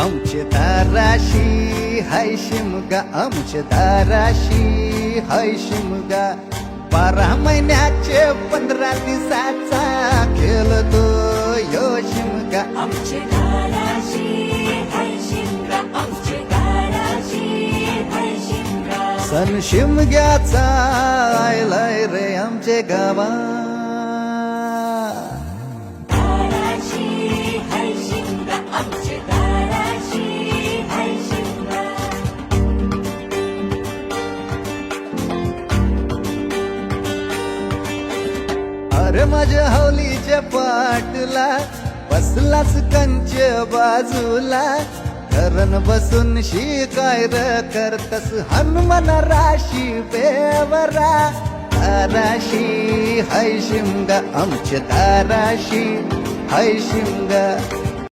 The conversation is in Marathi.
आमचे दाराशी हाय शिमगा, आमचे दाराशी हाय शिमगा. 12 महिन्याचे 15 दिवसाचा खेळतो यो शिमगा. आमचे दाराशी हाय शिमगा, आमचे दाराशी हाय शिमगा. सण शिमग्याचा आयलाय रे आमचे गावा. दाराशी हाय शिमगा, आमचे दाराशी हाय शिमगा. अरे माझ्या हौलीच्या पाटला बसलाच कंच बाजूला. धरण बसून शिकाय र करतस हनुमान राशी बेवरा. दाराशी हाय शिमगा, आमच्या दाराशी हाय शिमगा.